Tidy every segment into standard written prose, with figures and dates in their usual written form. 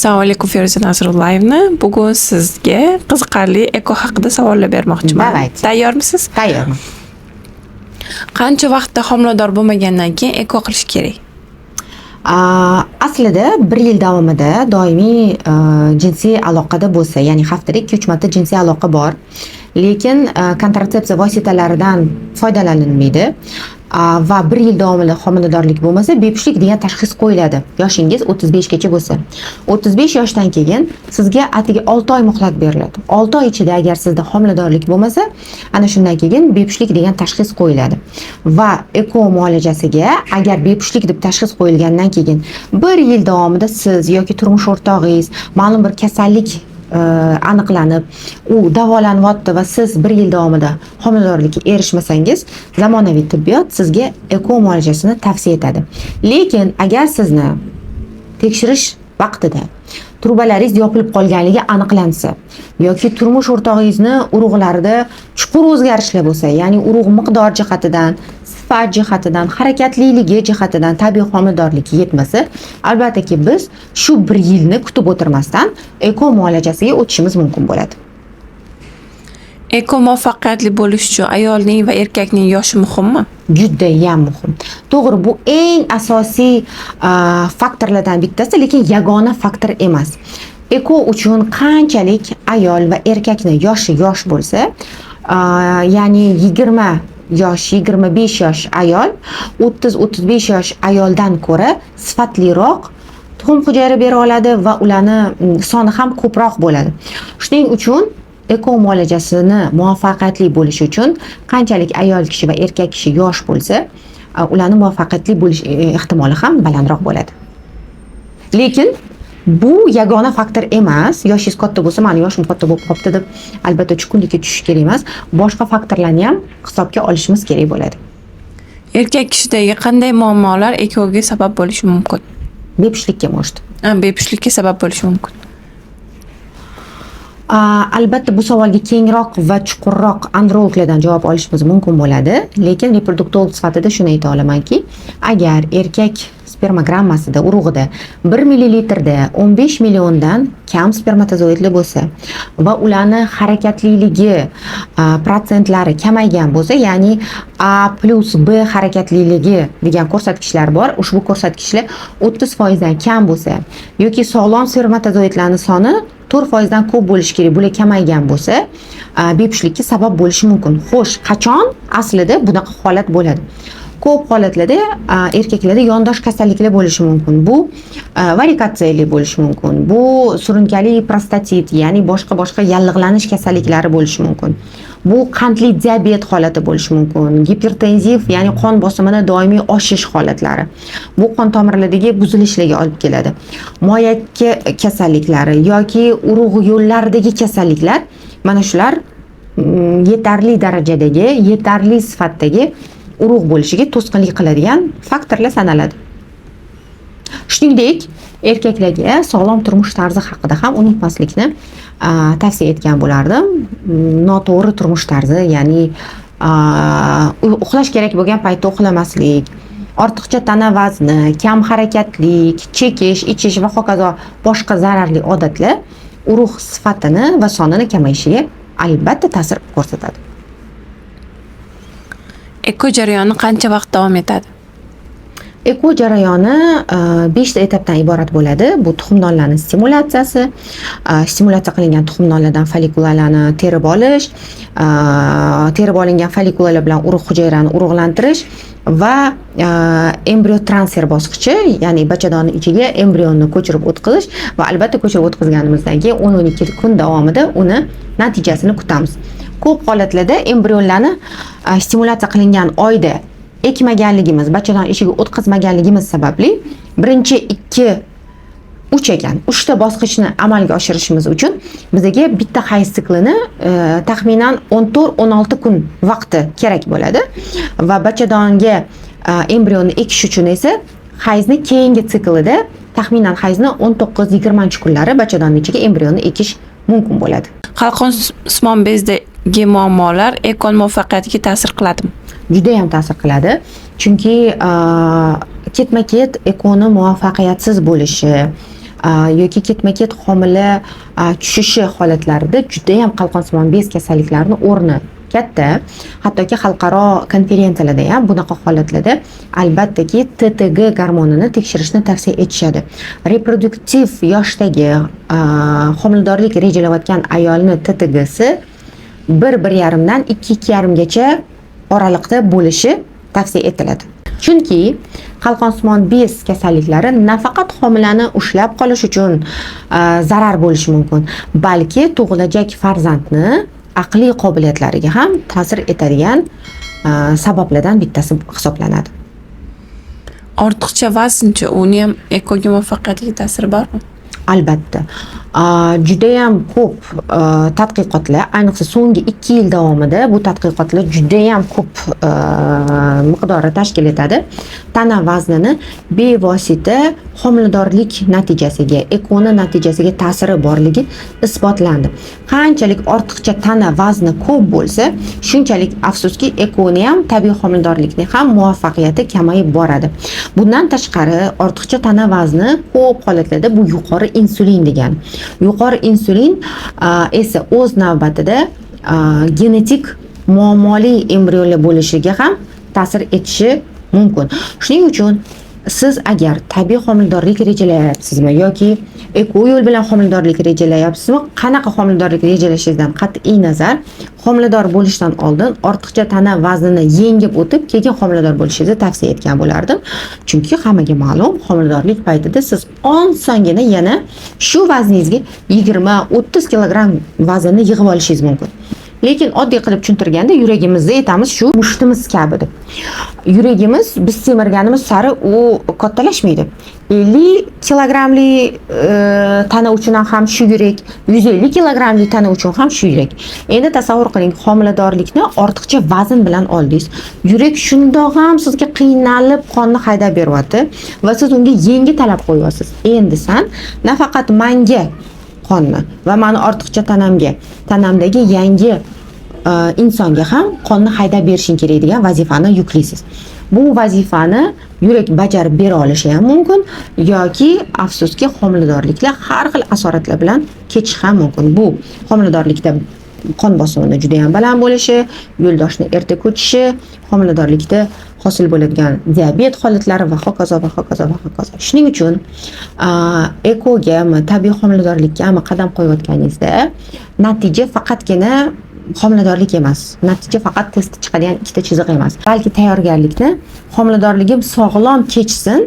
Assalomu alaykum, Feruza Nazrullayevna. Bugun sizga qiziqarli eko haqida savollar bermoqchiman. Давайте. Tayyormisiz? Tayyorman. Qancha vaqtda homilador bo'lmagandan keyin eko qilish kerak? Aslida 1 yil davomida doimiy jinsiy aloqada bo'lsa, ya'ni haftada 2-3 marta jinsiy aloqa bor, lekin kontratsepsiya vositalaridan foydalanilmaydi va 1 yil davomida homiladorlik bo'lmasa, bepushtlik degan tashxis qo'yiladi. Yoshingiz 35 gacha bo'lsa. 35 yoshdan keyin sizga atigi 6 oy muhlat beriladi. 6 oy ichida agar sizda homiladorlik bo'lmasa, ana shundan keyin bepushtlik degan tashxis qo'yiladi. Va eko muolajasiga agar bepushtlik deb tashxis qo'yilgandan keyin 1 yil davomida siz yoki turmush o'rtog'ingiz ma'lum bir kasallik aniqlanib, u davolanyapti va siz 1 yil davomida homiladorlikka erishmasangiz, zamonaviy tibbiyot sizga eko muolajasini tavsiya etadi. Lekin agar sizni tekshirish vaqtida trubalaringiz yopilib qolganligi aniqlansa yoki turmush o'rtog'ingizni urug'larida chuqur o'zgarishlar bo'lsa, ya'ni urug' miqdor jihatidan, sifat jihatidan, harakatliligi jihatidan tabiiy homiladorlikka yetmasa, albattaki biz shu 1 yilni kutib o'tirmasdan eko muolajasiga o'tishimiz mumkin bo'ladi. Eko muvaffaqiyatli bo'lish uchun ayolning va erkakning yoshi muhimmi? Juda ham muhim. To'g'ri, bu eng asosiy faktorlardan bittasi, lekin yagona faktor emas. Eko uchun qanchalik ayol va erkakning yoshi yosh bo'lsa, ya'ni 20 yosh, 25 yosh ayol 30-35 yosh ayoldan ko'ra sifatliroq tuxum hujayra bera oladi va ularni soni ham ko'proq bo'ladi. Shuning uchun eko muolajasini muvaffaqiyatli bo'lishi uchun qanchalik ayol kishi va erkak kishi yosh bo'lsa, ularning muvaffaqiyatli bo'lish ehtimoli ham balandroq bo'ladi. Lekin bu yagona faktor emas. Yoshingiz katta bo'lsa, mani yoshim katta bo'lib qolibdi deb albatta tushkunlikka tushish kerak emas. Boshqa faktorlarni ham hisobga olishimiz kerak bo'ladi. Erkak kishidagi qanday muammolar ekoga sabab bo'lishi mumkin? Bepushtlikka mo'shti. Bepushtlikka sabab bo'lishi mumkin. Albatta bu savolga kengroq va chuqurroq androloglardan javob olishimiz mumkin bo'ladi, lekin reproduktolog sifatida shuni ayta olamanki, agar erkak spermogrammasida, urug'ida 1 millilitrda 15 milliondan kam spermatozoidlar bo'lsa va ularni harakatliligi protsentlari kamaygan bo'lsa, ya'ni A plus B harakatliligi degan ko'rsatkichlar bor. Ushbu ko'rsatkichlar 30% dan kam bo'lsa yoki sog'lom spermatozoidlarning soni 4% dan ko'p bo'lishi kerak, bular kamaygan bo'lsa, bepushtlikka sabab bo'lishi mumkin. Xo'sh, qachon aslida bunaqa holat bo'ladi? Ko'p holatlarda erkaklarda yondosh kasalliklar bo'lishi mumkin. Bu varikatsiyali bo'lishi mumkin. Bu surunkali prostatit, ya'ni boshqa yallig'lanish kasalliklari bo'lishi mumkin. Bu qandli diabet holati bo'lishi mumkin. Gipertenziv, ya'ni qon bosimini doimiy oshish holatlari. Bu qon tomirlaridagi buzilishlarga olib keladi. Moyakka kasalliklari yoki urug' yo'llaridagi kasalliklar, mana shular yetarli darajadagi, yetarli sifatdagi urug' bo'lishiga to'sqinlik qiladigan faktorlar sanaladi. Shuningdek, erkaklarga sog'lom turmush tarzi haqida ham unutmaslikni tavsiya etgan bo'lardim. Noto'g'ri turmush tarzi, ya'ni uxlash kerak bo'lgan paytda uxlamaslik, ortiqcha tana vazni, kam harakatlik, chekish, ichish va hokazo boshqa zararli odatlar urug' sifatini va sonini kamayishiga albatta ta'sir ko'rsatadi. Eko jarayoni qancha vaqt davom etadi? Eko jarayoni 5 ta etapdan iborat bo'ladi. Bu tuxumdonlarning stimulyatsiyasi, stimulyatsiya qilingan tuxumdonlardan folikularni terib olish, terib olingan folikular bilan urug' hujayrani urug'lantirish va embrion transfer bosqichi, ya'ni bachadonning ichiga embrionni ko'chirib o'tkazish va albatta ko'chirib o'tkazganimizdan keyin 10-12 kun davomida uni natijasini kutamiz. Ko'p holatlarda embrionlarni stimulyatsiya qilingan oyda ekmaganligimiz, bachadon ichiga o'tkazmaganligimiz sababli birinchi 2-3 ekan, 3 ta bosqichni amalga oshirishimiz uchun bizga bitta hayz siklini taxminan 14-16 kun vaqti kerak bo'ladi va bachadonga embrionni ekish uchun esa hayzni keyingi siklida taxminan hayzni 19-20 kunlari bachadonning ichiga embrionni ekish mumkin bo'ladi. Qalqon usmon bezdagi muammolar eko muvaffaqiyatiga ta'sir qiladimi? Juda ham ta'sir qiladi. Chunki ketma-ket ekoni muvaffaqiyatsiz bo'lishi, yoki ketma-ket homila tushishi holatlarida juda ham qalqonsimon bez kasalliklarini o'rni katta. Hattoki xalqaro konferensiyalarda ham bunaqa holatlarda albattaki TTG gormonini tekshirishni tavsiya etishadi. Reproduktiv yoshdagi homiladorlik rejalayotgan ayolni TTGsi 1-1,5 dan 2-2,5gacha oraliqda bo'lishi tavsiya etiladi. Chunki qalqonsimon bez kasalliklari nafaqat homilani ushlab qolish uchun zarar bo'lishi mumkin, balki tug'ilajak farzandni aqliy qobiliyatlariga ham ta'sir etadigan sabablardan bittasi hisoblanadi. Ortiqcha vaznchi, uni ham ekoga muvaffaqiyatiga ta'siri bormi? Albatta. Juda ham ko'p tadqiqotlar, ayniqsa so'nggi 2 yil davomida bu tadqiqotlar juda ham ko'p miqdorda tashkil etadi. Tana vaznini bevosita homiladorlik natijasiga, ekoni natijasiga ta'siri borligi isbotlandi. Qanchalik ortiqcha tana vazni ko'p bo'lsa, shunchalik afsuski ekoni ham, tabiiy homiladorlikning ham muvaffaqiyati kamayib boradi. Bundan tashqari, ortiqcha tana vazni ko'p holatlarda bu yuqori insulin degani. Yuqori insulin esa o'z navbatida genetik muammoli embrionlar bo'lishiga ham ta'sir etishi mumkin. Shuning uchun siz agar tabiiy homiladorlik rejalayapsizmi yoki eko yo'l bilan homiladorlik rejalayapsizmi, qanaqa homiladorlik rejalashingizdan qat'iy nazar, homilador bo'lishdan oldin ortiqcha tana vaznini yengib o'tib, keyin homilador bo'lishingizni tavsiya etgan bo'lardim. Chunki hammaga ma'lum, homiladorlik paytida siz osongina yana shu vazningizga 20-30 kilogramm vaznni yig'ib olishingiz mumkin. Lekin oddiy qilib tushuntirganda yuragimizda aytamiz shu mushtimiz kabidir. Yuragimiz biz semirganimiz sari u kattalashmaydi. 50 kilogrammli tana uchun ham shu yurak, 150 kilogrammli tana uchun ham shu yurak. Endi tasavvur qiling, homiladorlikni ortiqcha vazn bilan oldingiz. Yurak shundoq ham sizga qiynalib qonni haydab beryapti va siz unga yengi talab qo'yasiz. Endi san nafaqat menga qonni va meni ortiqcha tanamdagi yangi insonga ham qonni haydab berishing kerak degan vazifani yuklaysiz. Bu vazifani yurak bajarib bera olishi ham mumkin yoki afsuski homiladorliklar har xil asoratlar bilan kechishi ham mumkin. Bu homiladorlikda qon bosimini juda ham baland bo'lishi, yo'ldoshni erta ko'chishi, homiladorlikda hosil bo'ladigan diabet holatlari va hokazo va hokazo va hokazo. Shuning uchun ekoga, tabiiy homiladorlikka qadam qo'yayotganingizda natija faqatgina homiladorlik emas. Natija faqat testda chiqadigan ikkita chiziq emas. Balki tayyorgarlikni homiladorligim sog'lom kechsin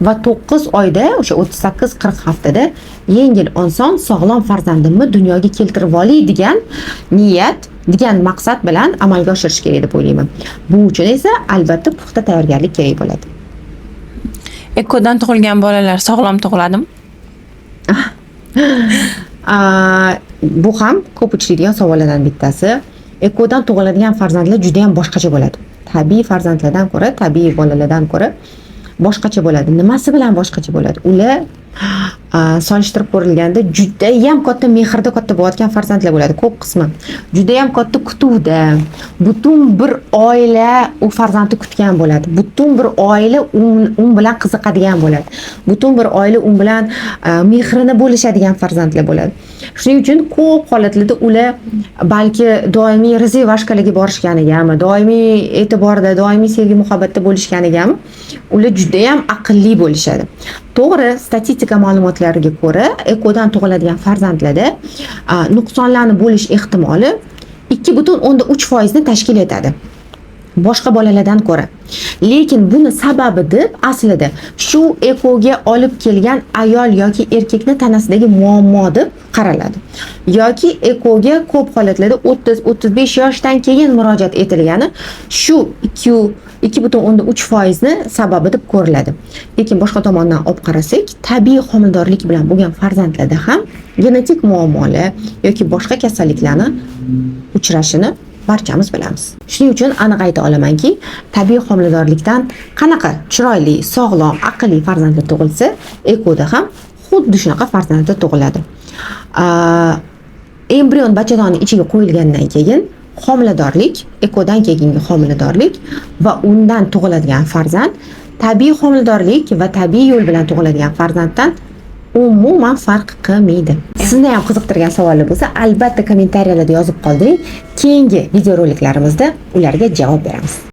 va 9 oyda, o'sha 38-40 haftada yengil oson sog'lom farzandimni dunyoga keltirib olay degan niyat, degan maqsad bilan amalga oshirish kerak deb o'ylayman. Bu uchun esa albatta puxta tayyorgarlik kerak bo'ladi. Ekodan tug'ilgan bolalar sog'lom tug'iladimi? Bu ham ko'p uchraydigan savollardan bittasi. Ekodan tug'iladigan farzandlar juda ham boshqacha bo'ladi. Tabiiy farzandlardan ko'ra, tabiiy bolalardan ko'ra boshqacha bo'ladi. Nimasi bilan boshqacha bo'ladi? Ular solishtirib ko'rilganda juda ham katta mehrda katta bo'layotgan farzandlar bo'ladi. Ko'p qismi juda ham katta kutuvda, butun bir oila u farzandni kutgan bo'ladi. Butun bir oila u bilan qiziqadigan bo'ladi. Butun bir oila u bilan mehrini bo'lishadigan farzandlar bo'ladi. Shuning uchun ko'p holatlarda ular balki doimiy razvashkalarga borishganigami, doimiy e'tiborda, doimiy sevgi muhabbatda bo'lishganigami, ular juda ham aqlli bo'lishadi. To'g'ri, statistika ma'lumotlariga ko'ra, ekodan tug'iladigan farzandlarda nuqsonlarni bo'lish ehtimoli 2,3% ni tashkil etadi. Boshqa bolalardan ko'ra. Lekin buni sababi deb aslida shu ekoga olib kelgan ayol yoki erkakning tanasidagi muammo deb qaraladi. Yoki ekoga ko'p holatlarda 30-35 yoshdan keyin murojaat etilgani shu 2,3% ni sababi deb ko'riladi. Lekin boshqa tomondan olib qarasak, tabiiy homiladorlik bilan bo'lgan farzandlarda ham genetik muammolar yoki boshqa kasalliklarni uchrashini barchamiz bilamiz. Shuning uchun aniq ayta olamanki, tabiiy homiladorlikdan qanaqa chiroyli, sog'lom, aqlli farzandlar tug'ilsa, ekoda ham xuddi shunaqa farzandlar tug'iladi. Embrion bachadonning ichiga qo'yilgandan keyin homiladorlik, ekodan keyingi homiladorlik va undan tug'iladigan farzand tabiiy homiladorlik va tabiiy yo'l bilan tug'iladigan farzanddan umuman farq qilmaydi. Sizni ham qiziqtirgan savollar bo'lsa, albatta kommentariyalarda yozib qoldiring. Keyingi videoroliklarimizda ularga javob beramiz.